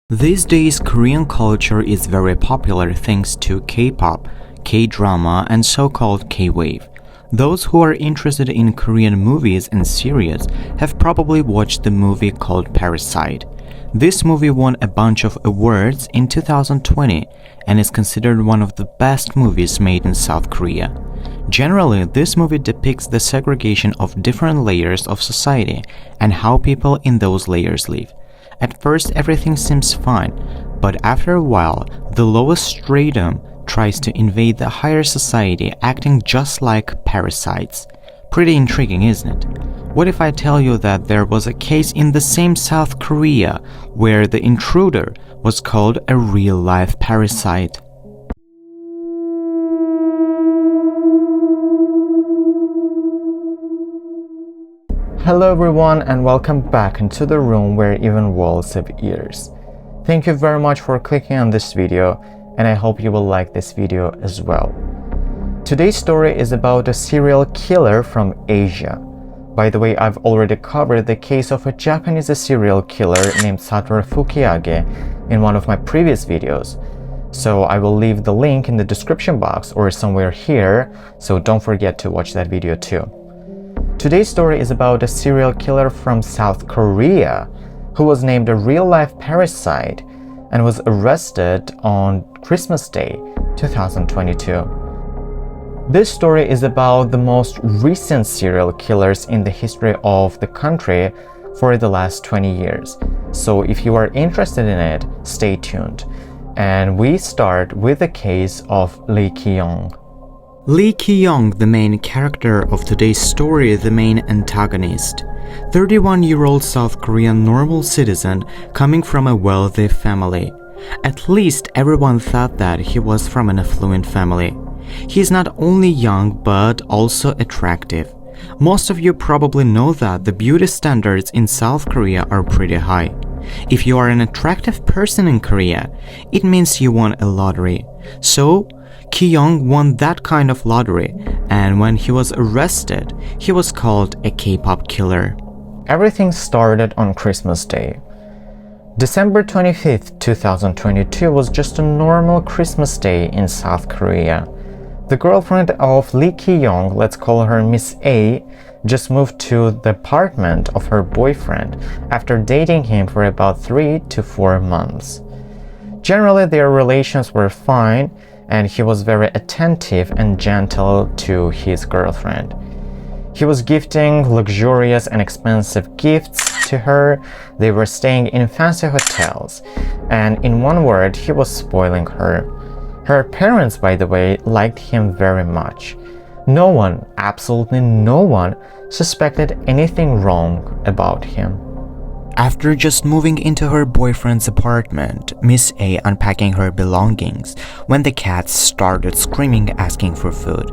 These days, Korean culture is very popular thanks to K-pop, K-drama, and so-called K-wave. Those who are interested in Korean movies and series have probably watched the movie called Parasite. This movie won a bunch of awards in 2020 and is considered one of the best movies made in South Korea. Generally, this movie depicts the segregation of different layers of society and how people in those layers live. At first, everything seems fine, but after a while, the lowest stratum tries to invade the higher society, acting just like parasites. Pretty intriguing, isn't it? What if I tell you that there was a case in the same South Korea where the intruder was called a real-life parasite? Hello everyone and welcome back into the room where even walls have ears. Thank you very much for clicking on this video and I hope you will like this video as well. Today's story is about a serial killer from Asia. By the way, I've already covered the case of a Japanese serial killer named Sataro Fukiage in one of my previous videos. So I will leave the link in the description box or somewhere here, so don't forget to watch that video too. Today's story is about a serial killer from South Korea who was named a real-life parasite and was arrested on Christmas Day 2022. This story is about the most recent serial killers in the history of the country for the last 20 years. So if you are interested in it, stay tuned. And we start with the case of Lee Ki-young. Lee Ki-young, the main character of today's story, the main antagonist. 31-year-old South Korean normal citizen coming from a wealthy family. At least everyone thought that he was from an affluent family. He is not only young but also attractive. Most of you probably know that the beauty standards in South Korea are pretty high. If you are an attractive person in Korea, it means you won a lottery. So, Ki-young won that kind of lottery, and when he was arrested, he was called a K-pop killer. Everything started on Christmas Day. December 25th, 2022 was just a normal Christmas day in South Korea. The girlfriend of Lee Ki-young, let's call her Miss A, just moved to the apartment of her boyfriend after dating him for about 3 to 4 months. Generally, their relations were fine, and he was very attentive and gentle to his girlfriend. He was gifting luxurious and expensive gifts to her. They were staying in fancy hotels, and in one word, he was spoiling her. Her parents, by the way, liked him very much. No one, absolutely no one, suspected anything wrong about him. After just moving into her boyfriend's apartment, Miss A unpacking her belongings when the cats started screaming asking for food.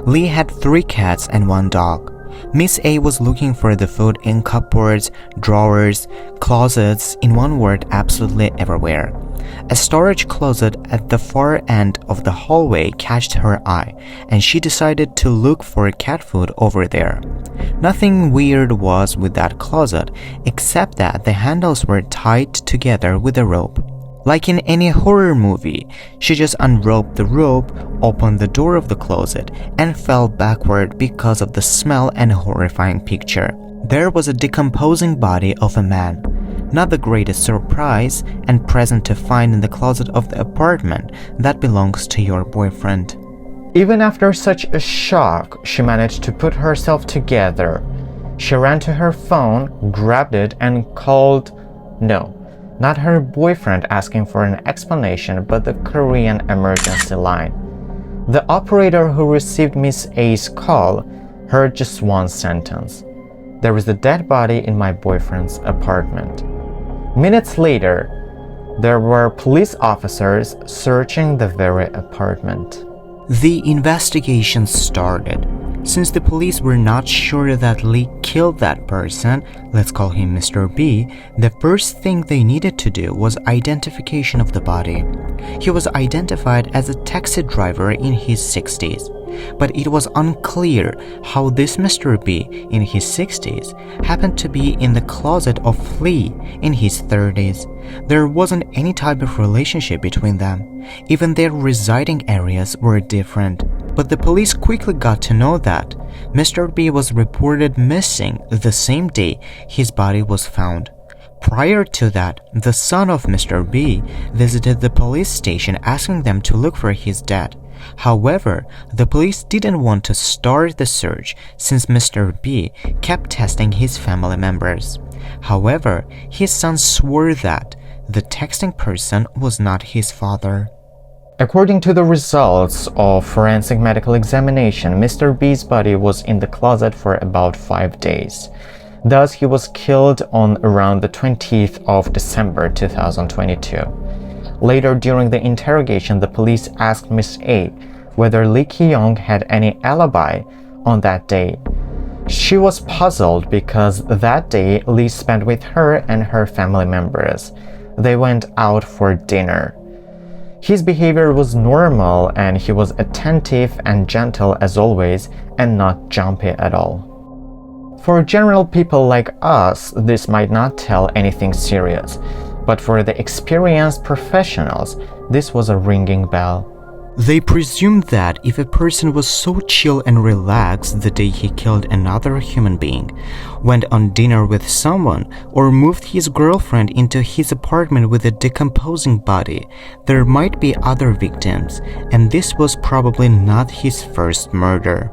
Lee had 3 cats and 1 dog. Miss A was looking for the food in cupboards, drawers, closets, in one word, absolutely everywhere. A storage closet at the far end of the hallway catched her eye, and she decided to look for cat food over there. Nothing weird was with that closet, except that the handles were tied together with a rope. Like in any horror movie, she just unroped the rope, opened the door of the closet, and fell backward because of the smell and horrifying picture. There was a decomposing body of a man. Not the greatest surprise, and present to find in the closet of the apartment that belongs to your boyfriend. Even after such a shock, she managed to put herself together. She ran to her phone, grabbed it, and called, no, not her boyfriend asking for an explanation, but the Korean emergency line. The operator who received Miss A's call heard just one sentence. There was a dead body in my boyfriend's apartment. Minutes later, there were police officers searching the very apartment. The investigation started. Since the police were not sure that Lee killed that person, let's call him Mr. B, the first thing they needed to do was identification of the body. He was identified as a taxi driver in his 60s. but it was unclear how this Mr. B in his 60s happened to be in the closet of Lee in his 30s. There wasn't any type of relationship between them. Even their residing areas were different. But the police quickly got to know that Mr. B was reported missing the same day his body was found. Prior to that, the son of Mr. B visited the police station asking them to look for his dad. However, the police didn't want to start the search since Mr. B kept testing his family members. However, his son swore that the texting person was not his father. According to the results of forensic medical examination, Mr. B's body was in the closet for about 5 days. Thus, he was killed on around the 20th of December 2022. Later, during the interrogation, the police asked Miss A whether Lee Ki-young had any alibi on that day. She was puzzled because that day Lee spent with her and her family members. They went out for dinner. His behavior was normal and he was attentive and gentle as always and not jumpy at all. For general people like us, this might not tell anything serious, but for the experienced professionals, this was a ringing bell. They presumed that if a person was so chill and relaxed the day he killed another human being, went on dinner with someone, or moved his girlfriend into his apartment with a decomposing body, there might be other victims, and this was probably not his first murder.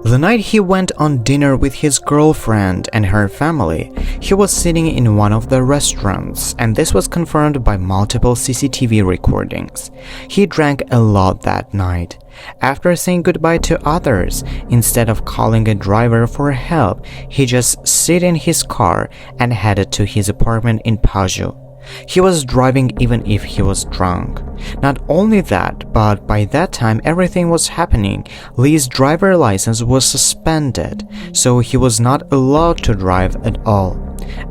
The night he went on dinner with his girlfriend and her family, he was sitting in one of the restaurants, and this was confirmed by multiple CCTV recordings. He drank a lot that night. After saying goodbye to others, instead of calling a driver for help, he just sat in his car and headed to his apartment in Paju. He was driving even if he was drunk. Not only that, but by that time everything was happening. Lee's driver license was suspended, so he was not allowed to drive at all.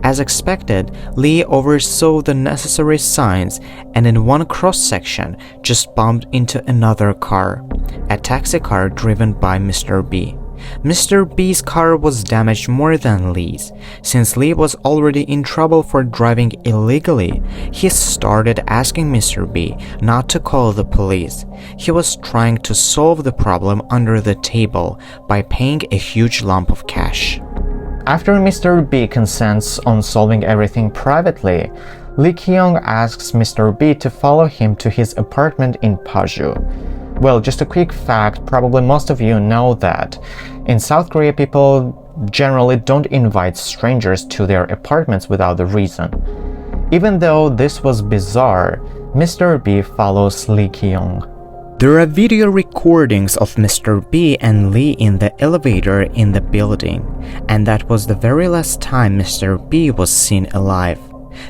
As expected, Lee oversaw the necessary signs and in one cross-section just bumped into another car, a taxi car driven by Mr. B. Mr. B's car was damaged more than Lee's. Since Lee was already in trouble for driving illegally, he started asking Mr. B not to call the police. He was trying to solve the problem under the table by paying a huge lump of cash. After Mr. B consents on solving everything privately, Lee Ki-young asks Mr. B to follow him to his apartment in Paju. Well, just a quick fact, probably most of you know that in South Korea people generally don't invite strangers to their apartments without a reason. Even though this was bizarre, Mr. B follows Lee Ki-young. There are video recordings of Mr. B and Lee in the elevator in the building, and that was the very last time Mr. B was seen alive.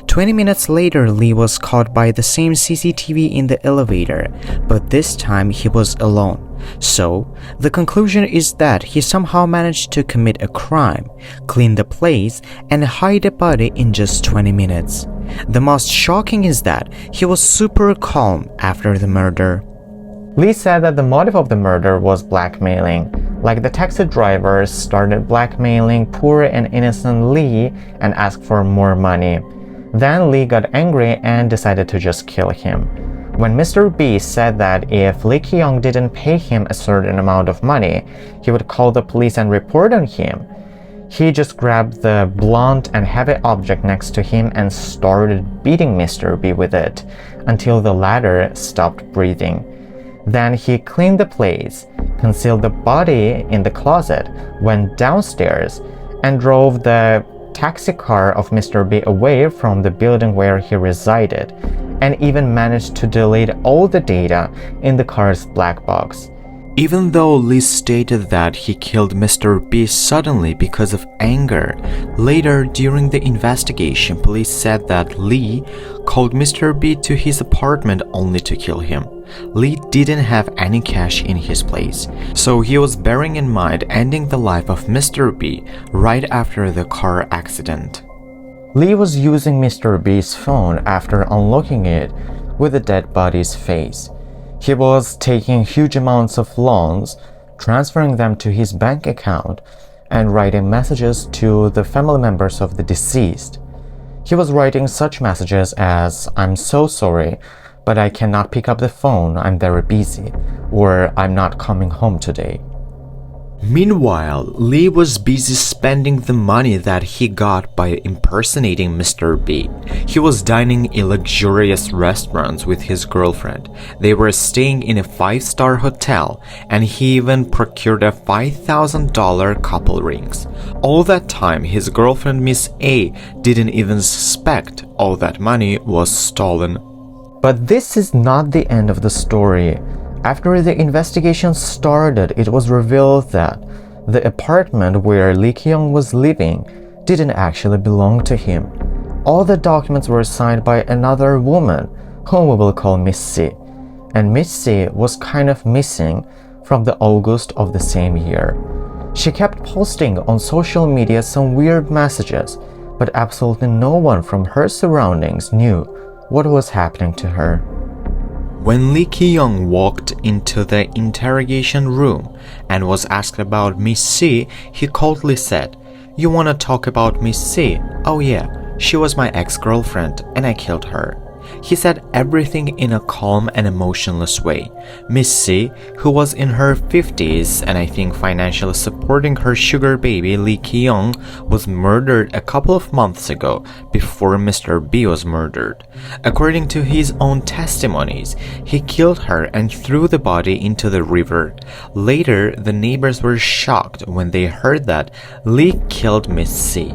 20 minutes later, Lee was caught by the same CCTV in the elevator, but this time he was alone. So, the conclusion is that he somehow managed to commit a crime, clean the place, and hide a body in just 20 minutes. The most shocking is that he was super calm after the murder. Lee said that the motive of the murder was blackmailing. Like the taxi drivers started blackmailing poor and innocent Lee and asked for more money. Then Lee got angry and decided to just kill him. When Mr. B said that if Lee Ki-young didn't pay him a certain amount of money, he would call the police and report on him, he just grabbed the blunt and heavy object next to him and started beating Mr. B with it until the latter stopped breathing. Then he cleaned the place, concealed the body in the closet, went downstairs, and drove the taxi car of Mr. B away from the building where he resided, and even managed to delete all the data in the car's black box. Even though Lee stated that he killed Mr. B suddenly because of anger, later during the investigation, police said that Lee called Mr. B to his apartment only to kill him. Lee didn't have any cash in his place, so he was bearing in mind ending the life of Mr. B right after the car accident. Lee was using Mr. B's phone after unlocking it with the dead body's face. He was taking huge amounts of loans, transferring them to his bank account and writing messages to the family members of the deceased. He was writing such messages as, "I'm so sorry, but I cannot pick up the phone, I'm very busy," or "I'm not coming home today." Meanwhile, Lee was busy spending the money that he got by impersonating Mr. B. He was dining in luxurious restaurants with his girlfriend. They were staying in a 5-star hotel, and he even procured a $5,000 couple rings. All that time, his girlfriend Miss A didn't even suspect all that money was stolen. But this is not the end of the story. After the investigation started, it was revealed that the apartment where Lee Ki-young was living didn't actually belong to him. All the documents were signed by another woman, whom we will call Miss C. And Miss C was kind of missing from the August of the same year. She kept posting on social media some weird messages, but absolutely no one from her surroundings knew what was happening to her. When Lee Ki-young walked into the interrogation room and was asked about Miss C, he coldly said, "You want to talk about Miss C? Oh yeah, she was my ex-girlfriend and I killed her." He said everything in a calm and emotionless way. Miss C, who was in her 50s and I think financially supporting her sugar baby Lee Ki-young, was murdered a couple of months ago before Mr. B was murdered. According to his own testimonies, he killed her and threw the body into the river. Later, the neighbors were shocked when they heard that Lee killed Miss C.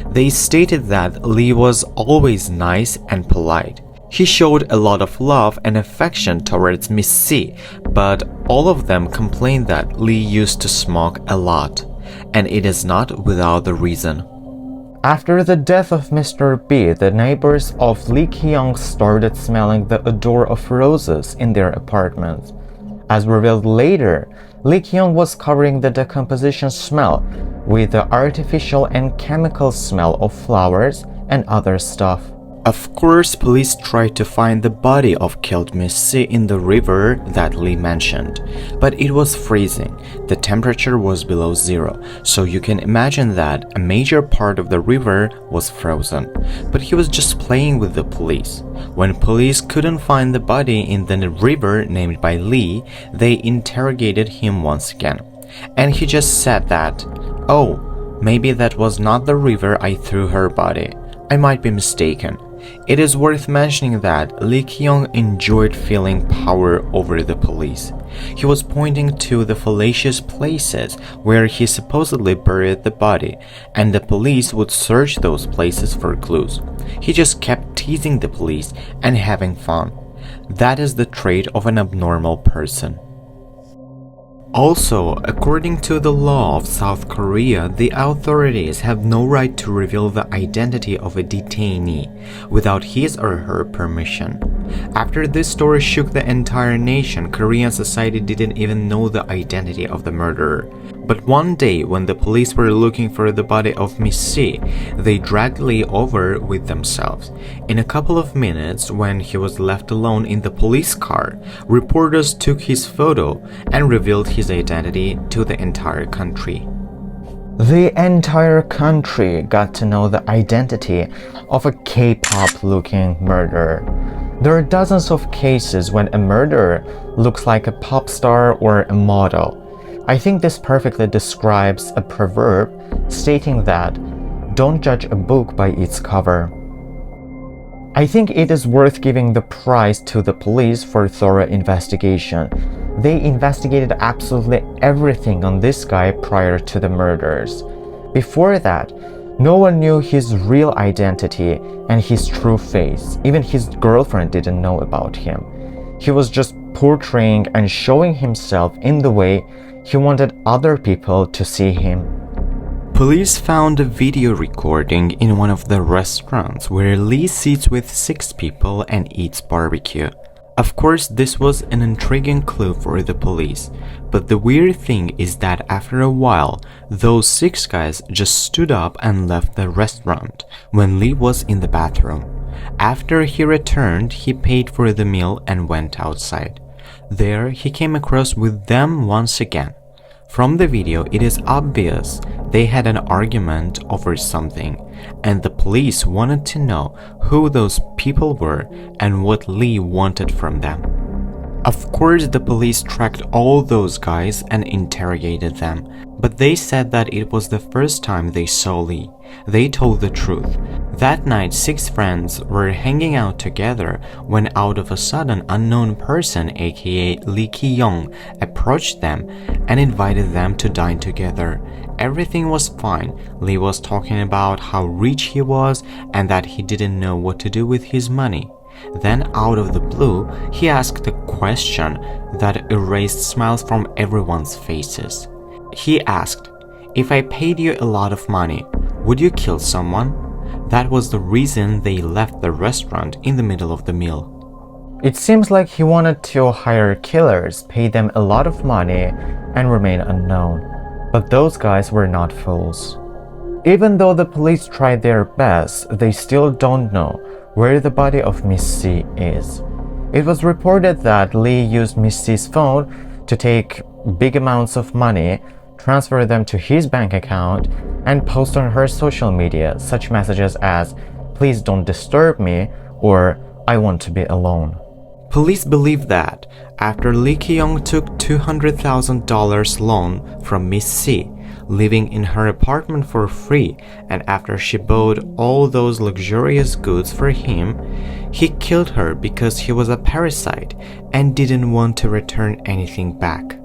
They stated that Lee was always nice and polite. He showed a lot of love and affection towards Miss C, but all of them complained that Lee used to smoke a lot, and it is not without the reason. After the death of Mr. B, the neighbors of Lee Ki-young started smelling the odor of roses in their apartments. As revealed later, Lee Ki-young was covering the decomposition smell with the artificial and chemical smell of flowers and other stuff. Of course, police tried to find the body of killed Miss C in the river that Lee mentioned, but it was freezing. The temperature was below zero, so you can imagine that a major part of the river was frozen. But he was just playing with the police. When police couldn't find the body in the river named by Lee, they interrogated him once again. And he just said that, "Oh, maybe that was not the river I threw her body. I might be mistaken." It is worth mentioning that Lee Ki-young enjoyed feeling power over the police. He was pointing to the fallacious places where he supposedly buried the body, and the police would search those places for clues. He just kept teasing the police and having fun. That is the trait of an abnormal person. Also, according to the law of South Korea, the authorities have no right to reveal the identity of a detainee without his or her permission. After this story shook the entire nation, Korean society didn't even know the identity of the murderer. But one day, when the police were looking for the body of Miss C, they dragged Lee over with themselves. In a couple of minutes, when he was left alone in the police car, reporters took his photo and revealed his identity to the entire country. The entire country got to know the identity of a K-pop looking murderer. There are dozens of cases when a murderer looks like a pop star or a model. I think this perfectly describes a proverb stating that, "Don't judge a book by its cover." I think it is worth giving the prize to the police for thorough investigation. They investigated absolutely everything on this guy prior to the murders. Before that, no one knew his real identity and his true face. Even his girlfriend didn't know about him. He was just portraying and showing himself in the way he wanted other people to see him. Police found a video recording in one of the restaurants where Lee sits with 6 people and eats barbecue. Of course, this was an intriguing clue for the police, but the weird thing is that after a while, those 6 guys just stood up and left the restaurant when Lee was in the bathroom. After he returned, he paid for the meal and went outside. There, he came across with them once again. From the video, it is obvious they had an argument over something, and the police wanted to know who those people were and what Lee wanted from them. Of course, the police tracked all those guys and interrogated them, but they said that it was the first time they saw Lee. They told the truth. That night, 6 friends were hanging out together when out of a sudden unknown person, aka Lee Ki-young, approached them and invited them to dine together. Everything was fine. Lee was talking about how rich he was and that he didn't know what to do with his money. Then, out of the blue, he asked a question that erased smiles from everyone's faces. He asked, "If I paid you a lot of money, would you kill someone?" That was the reason they left the restaurant in the middle of the meal. It seems like he wanted to hire killers, pay them a lot of money, and remain unknown. But those guys were not fools. Even though the police tried their best, they still don't know where the body of Miss C is. It was reported that Lee used Miss C's phone to take big amounts of money, transfer them to his bank account, and post on her social media such messages as "Please don't disturb me" or "I want to be alone." Police believe that after Lee Ki-young took $200,000 loan from Miss C, living in her apartment for free, and after she bought all those luxurious goods for him, he killed her because he was a parasite and didn't want to return anything back.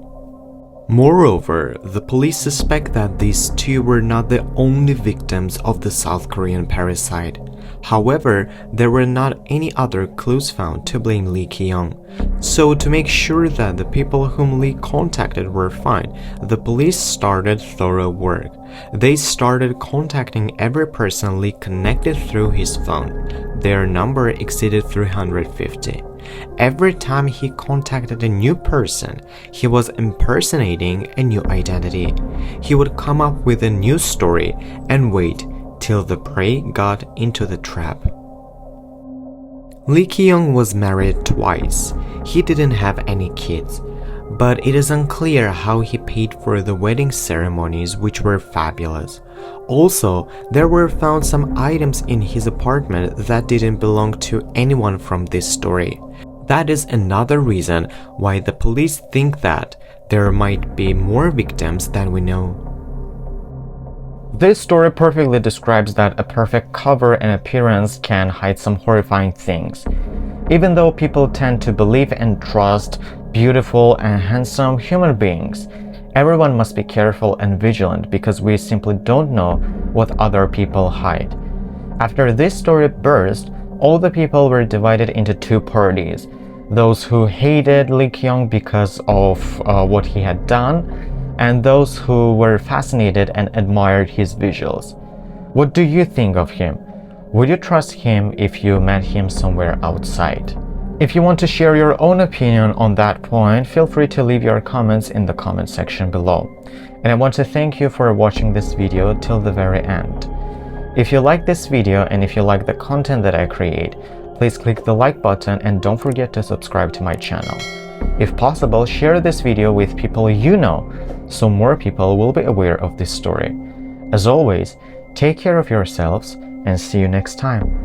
Moreover, the police suspect that these 2 were not the only victims of the South Korean parasite. However, there were not any other clues found to blame Lee Ki-young. So, to make sure that the people whom Lee contacted were fine, the police started thorough work. They started contacting every person Lee connected through his phone. Their number exceeded 350. Every time he contacted a new person, he was impersonating a new identity. He would come up with a new story and wait till the prey got into the trap. Lee Ki-young was married twice. He didn't have any kids, but it is unclear how he paid for the wedding ceremonies, which were fabulous. Also, there were found some items in his apartment that didn't belong to anyone from this story. That is another reason why the police think that there might be more victims than we know. This story perfectly describes that a perfect cover and appearance can hide some horrifying things. Even though people tend to believe and trust beautiful and handsome human beings, everyone must be careful and vigilant because we simply don't know what other people hide. After this story burst, all the people were divided into 2 parties. Those who hated Lee Ki-young because of what he had done, and those who were fascinated and admired his visuals. What do you think of him? Would you trust him if you met him somewhere outside? If you want to share your own opinion on that point, feel free to leave your comments in the comment section below. And I want to thank you for watching this video till the very end. If you like this video and if you like the content that I create, please click the like button and don't forget to subscribe to my channel. If possible, share this video with people you know so more people will be aware of this story. As always, take care of yourselves and see you next time.